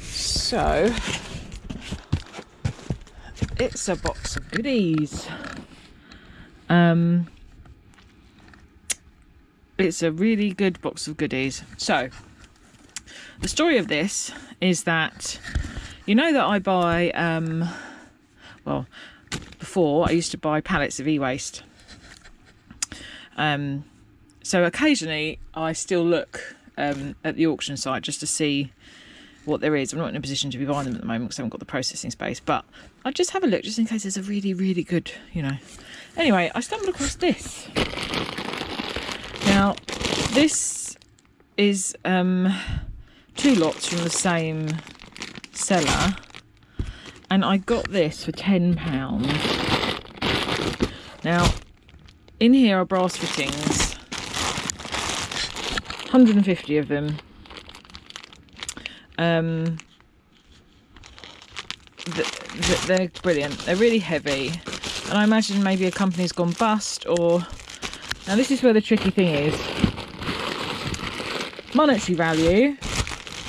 [SPEAKER 1] So it's a box of goodies. It's a really good box of goodies. So the story of this is that, you know that I buy, well, before I used to buy pallets of e-waste. So occasionally I still look at the auction site just to see what there is. I'm not in a position to be buying them at the moment because I haven't got the processing space, but I'll just have a look just in case there's a really, really good, you know. Anyway, I stumbled across this. Now, this is 2 lots from the same seller, and I got this for £10. Now, in here are brass fittings, 150 of them. They're brilliant. They're really heavy, and I imagine maybe a company's gone bust, or... Now this is where the tricky thing is. Monetary value,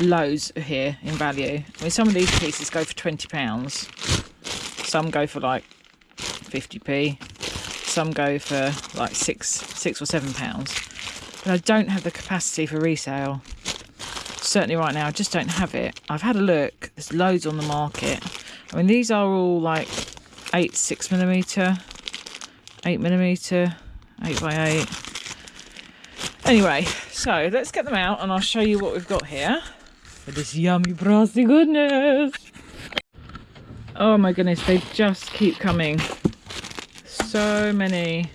[SPEAKER 1] loads are here in value. I mean, some of these pieces go for £20. Some go for like 50p. Some go for like six or £7. But I don't have the capacity for resale. Certainly right now, I just don't have it. I've had a look. There's loads on the market. I mean, these are all like 6mm, 8mm. 8x8. Anyway, so let's get them out and I'll show you what we've got here with this yummy brassy goodness. Oh my goodness, they just keep coming. So many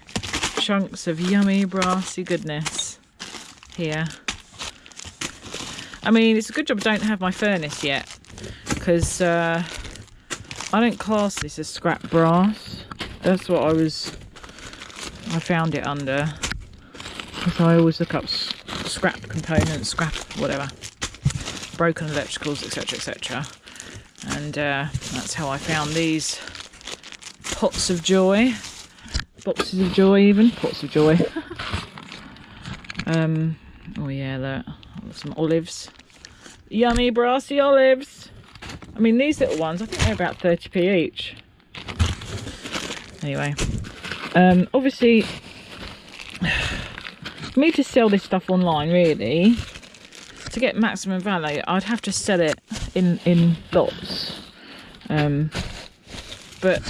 [SPEAKER 1] chunks of yummy brassy goodness here. I mean, it's a good job I don't have my furnace yet, because I don't class this as scrap brass. That's what I found it under, because I always look up scrap components, scrap whatever, broken electricals, etc, etc, and that's how I found these pots of joy, boxes of joy, even pots of joy. Oh yeah, look, some olives, yummy brassy olives. I mean, these little ones, I think they're about 30p each. Anyway, obviously, for me to sell this stuff online, really, to get maximum value, I'd have to sell it in lots. But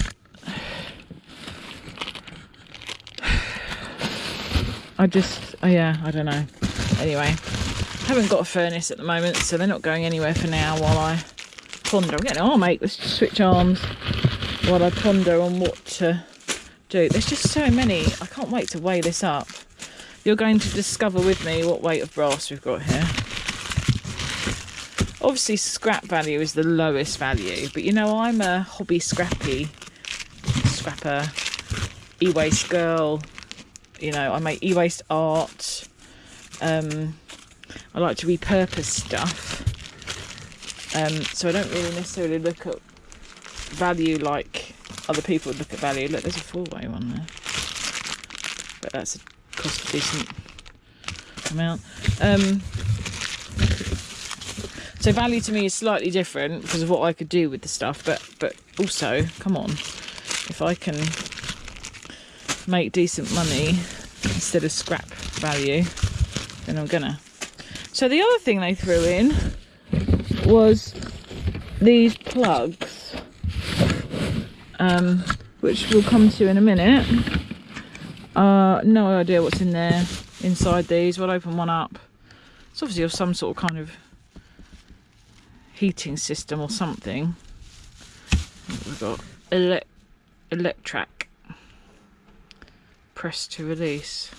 [SPEAKER 1] yeah, I don't know. Anyway, I haven't got a furnace at the moment, so they're not going anywhere for now while I ponder. I'm getting an arm ache. Let's just switch arms while I ponder on what to do. There's just so many. I can't wait to weigh this up. You're going to discover with me what weight of brass we've got here. Obviously, scrap value is the lowest value, but you know, I'm a hobby scrapper, e-waste girl. You know, I make e-waste art. I like to repurpose stuff. So I don't really necessarily look at value like other people would look at value. Look, there's a 4-way one there, but that's cost a decent amount. So value to me is slightly different because of what I could do with the stuff, but also, come on, if I can make decent money instead of scrap value, then I'm gonna. So the other thing they threw in was these plugs, which we'll come to in a minute. No idea what's in there inside these. We'll open one up. It's obviously of some sort of kind of heating system or something. We've got Electrac, press to release.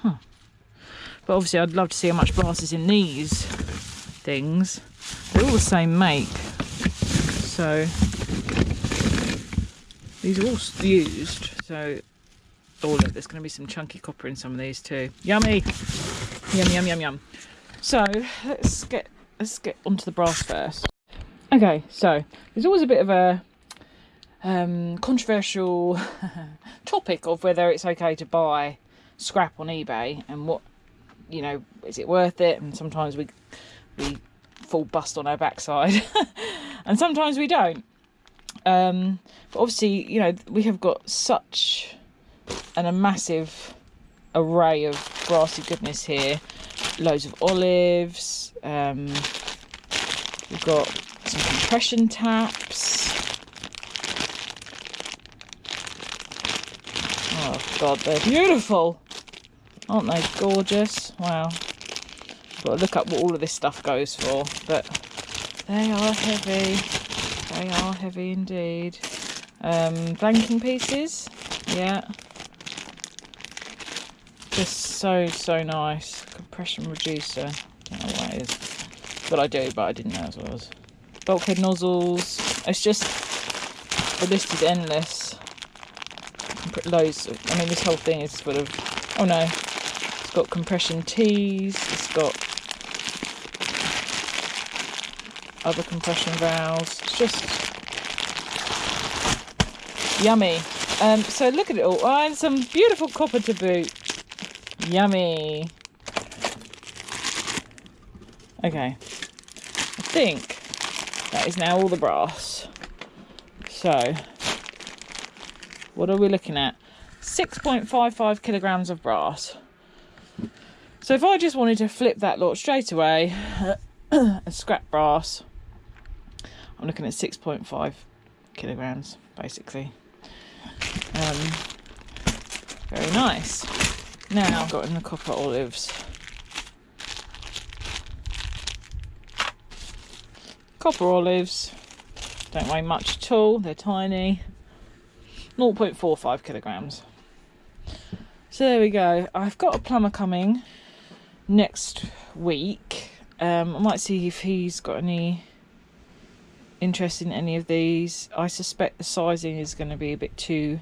[SPEAKER 1] But obviously I'd love to see how much brass is in these things. They're all the same make. So these are all used. So, oh look, there's going to be some chunky copper in some of these too. Yummy! Yum, yum, yum, yum. So let's get onto the brass first. Okay, so there's always a bit of a controversial topic of whether it's okay to buy scrap on eBay and what, you know, is it worth it? And sometimes we fall bust on our backside and sometimes we don't. But obviously, you know, we have got such a massive array of brassy goodness here. Loads of olives. We've got some compression taps. Oh God, they're beautiful. Aren't they gorgeous? Wow. I've got to look up what all of this stuff goes for, but they are heavy. They are heavy indeed. Blanking pieces. Yeah. Just so nice. Compression reducer. Don't know what it is. But I do, but I didn't know as well as. Bulkhead nozzles. It's just, the list is endless. Loads of, I mean, this whole thing is full of, oh no. It's got compression tees. It's got other compression valves. It's just yummy. So look at it all. Oh, and some beautiful copper to boot. Yummy. Okay. I think that is now all the brass. So, what are we looking at? 6.55 kilograms of brass. So if I just wanted to flip that lot straight away and scrap brass, I'm looking at 6.5 kilograms, basically. Very nice. Now I've got in the copper olives. Copper olives don't weigh much at all, they're tiny. 0.45 kilograms. So there we go. I've got a plumber coming next week. I might see if he's got any interest in any of these. I suspect the sizing is going to be a bit too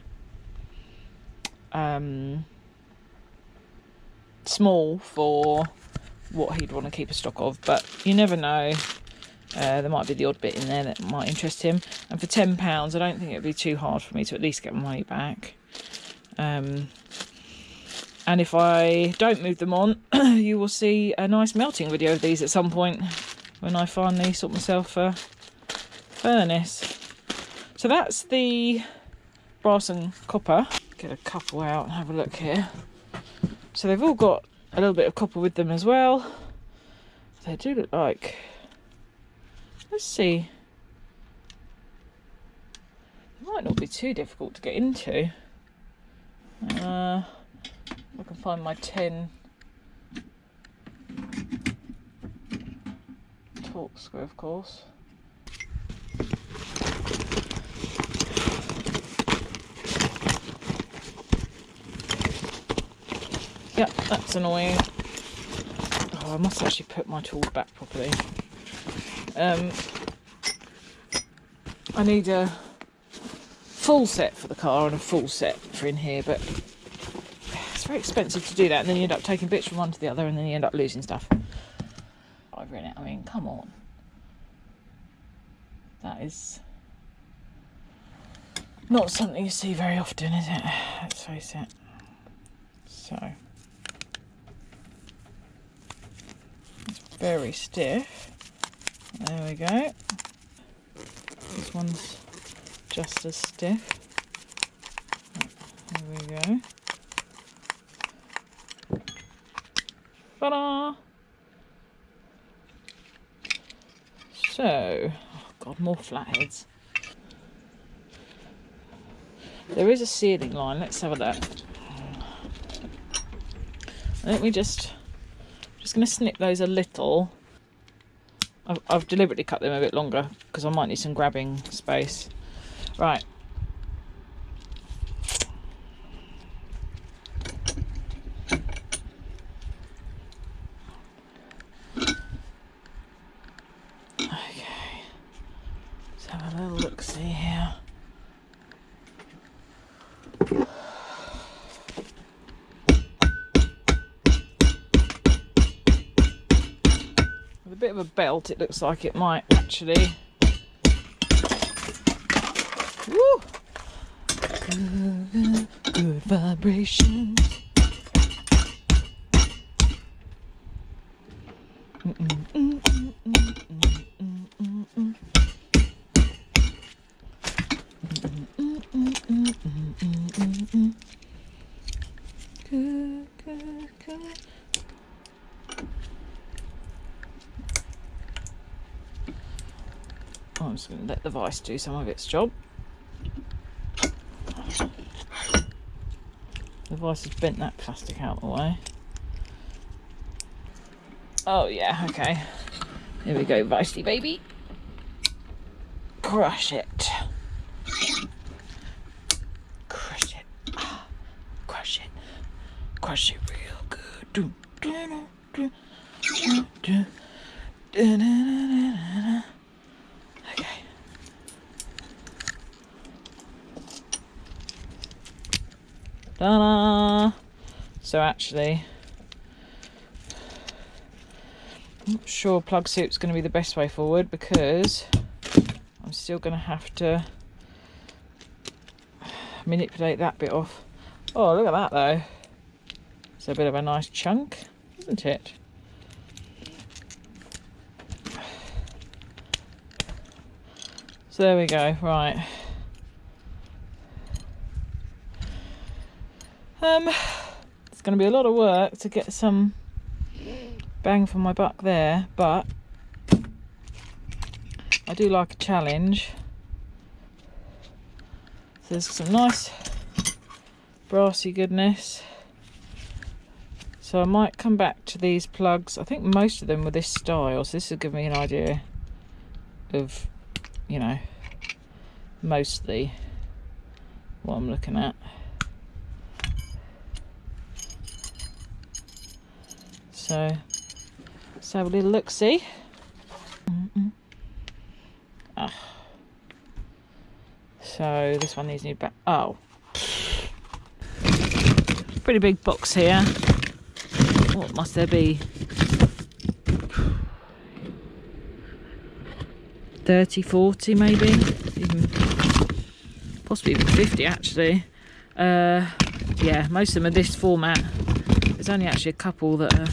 [SPEAKER 1] small for what he'd want to keep a stock of, but you never know. There might be the odd bit in there that might interest him, and for £10 I don't think it'd be too hard for me to at least get my money back. And if I don't move them on, you will see a nice melting video of these at some point when I finally sort myself a furnace. So that's the brass and copper. Get a couple out and have a look here. So they've all got a little bit of copper with them as well. They do look like, let's see, it might not be too difficult to get into. I can find my 10 torque screw, of course. Yep, that's annoying. Oh, I must actually put my tools back properly. I need a full set for the car and a full set for in here, but it's very expensive to do that, and then you end up taking bits from one to the other and then you end up losing stuff. I've written it, I mean, come on. That is not something you see very often, is it? Let's face it. So, it's very stiff. There we go. This one's just as stiff. There we go. Ta-da! So, oh God, more flatheads. There is a sealing line. Let's have a look. Let me just going to snip those a little. I've deliberately cut them a bit longer because I might need some grabbing space. Right. With a bit of a belt, it looks like it might actually. Woo! Good vibrations. Good, good, good. I'm just going to let the vise do some of its job. The vise has bent that plastic out of the way. Oh yeah, okay. Here we go, vicey baby. Crush it. Crush it. Crush it. Crush it real good. Okay. Ta-da! So actually, I'm not sure plug soup's going to be the best way forward, because I'm still going to have to manipulate that bit off. Oh, look at that though. It's a bit of a nice chunk, isn't it? So there we go, right. It's going to be a lot of work to get some bang for my buck there, but I do like a challenge. So there's some nice brassy goodness. So I might come back to these plugs. I think most of them were this style, so this will give me an idea of, you know, mostly what I'm looking at. So let's have a little look-see. So this one needs new back. Oh, pretty big box here. What must there be? 30, 40 maybe, even possibly even 50 actually. Yeah, most of them are this format. There's only actually a couple that are,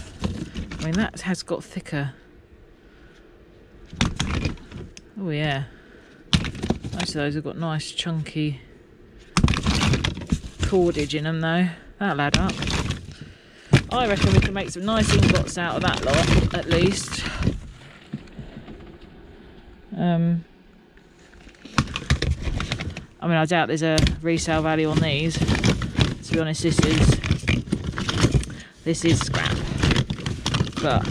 [SPEAKER 1] I mean, that has got thicker. Oh yeah, most of those have got nice chunky cordage in them though. That'll add up. I reckon we can make some nice ingots out of that lot at least. I mean, I doubt there's a resale value on these. To be honest, this is scrap, but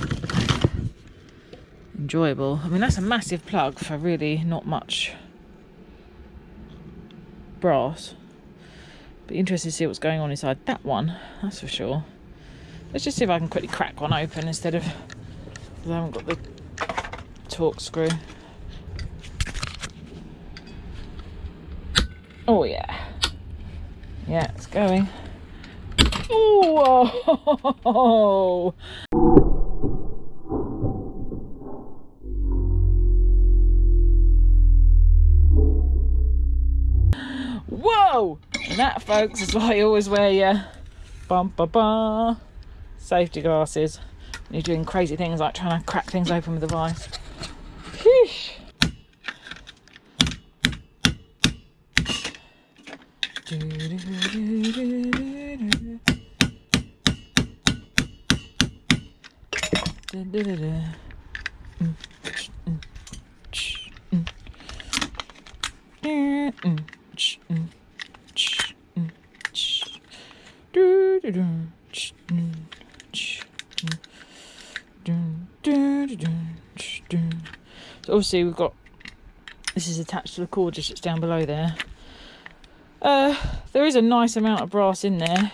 [SPEAKER 1] enjoyable. I mean, that's a massive plug for really not much brass. Be interested to see what's going on inside that one, that's for sure. Let's just see if I can quickly crack one open instead of, because I haven't got the torque screw. Oh yeah, yeah, it's going. Oh, whoa! And that, folks, is why you always wear your safety glasses when you're doing crazy things like trying to crack things open with a vice. Sheesh. So obviously we've got, this is attached to the cordage that's down below there. There is a nice amount of brass in there.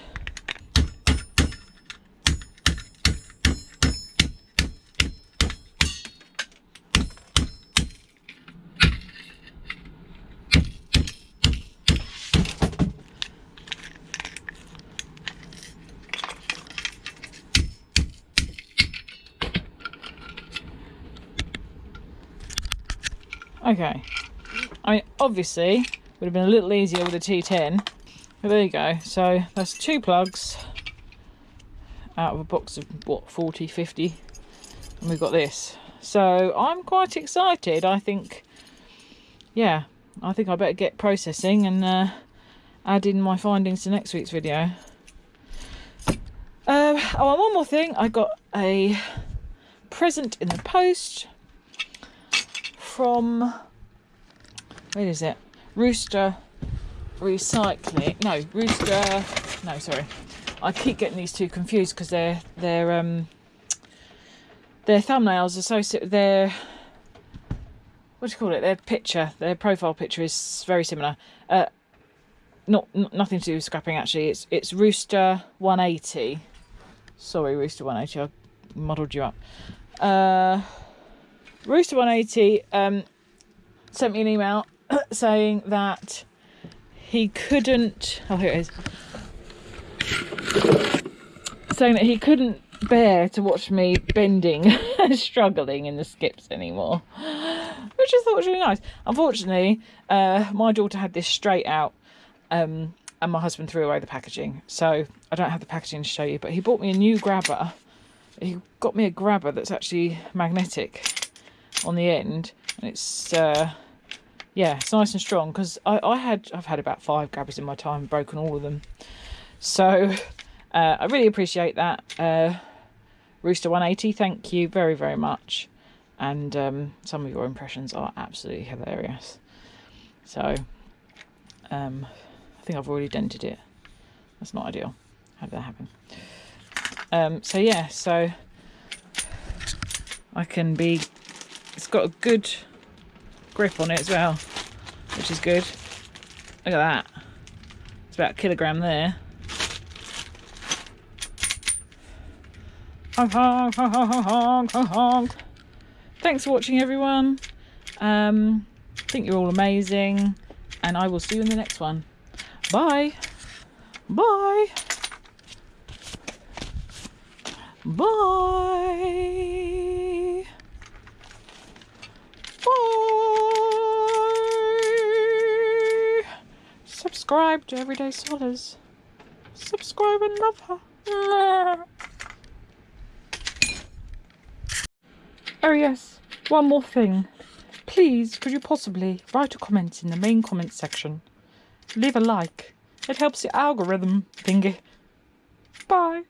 [SPEAKER 1] Okay. I mean, obviously, would have been a little easier with a T10. But there you go. So that's 2 plugs out of a box of, what, 40, 50? And we've got this. So I'm quite excited. I think, yeah, I think I better get processing and add in my findings to next week's video. Oh, and one more thing. I got a present in the post from, where is it? Rooster Recycling. No, Rooster. No, sorry. I keep getting these two confused because their thumbnails are so their, what do you call it? Their picture, their profile picture is very similar. Nothing to do with scrapping actually. It's Rooster 180. Sorry, Rooster 180. I muddled you up. Rooster 180 sent me an email saying that he couldn't. Oh, here it is. Saying that he couldn't bear to watch me bending and struggling in the skips anymore, which I thought was really nice. Unfortunately, my daughter had this straight out, and my husband threw away the packaging, so I don't have the packaging to show you. But he bought me a new grabber. He got me a grabber that's actually magnetic on the end, and it's yeah, it's nice and strong, because I've had about 5 grabbers in my time and broken all of them. So I really appreciate that, Rooster 180. Thank you very, very much. And some of your impressions are absolutely hilarious. So I think I've already dented it. That's not ideal. How did that happen? So yeah, so I can be, it's got a good grip on it as well, which is good. Look at that. It's about a kilogram there. Honk, honk, honk, honk, honk, honk. Thanks for watching, everyone. I think you're all amazing, and I will see you in the next one. Bye. Bye. Bye. Bye. Subscribe to Everyday Solers. Subscribe and love her. Oh yes, one more thing. Please, could you possibly write a comment in the main comment section? Leave a like. It helps the algorithm thingy. Bye.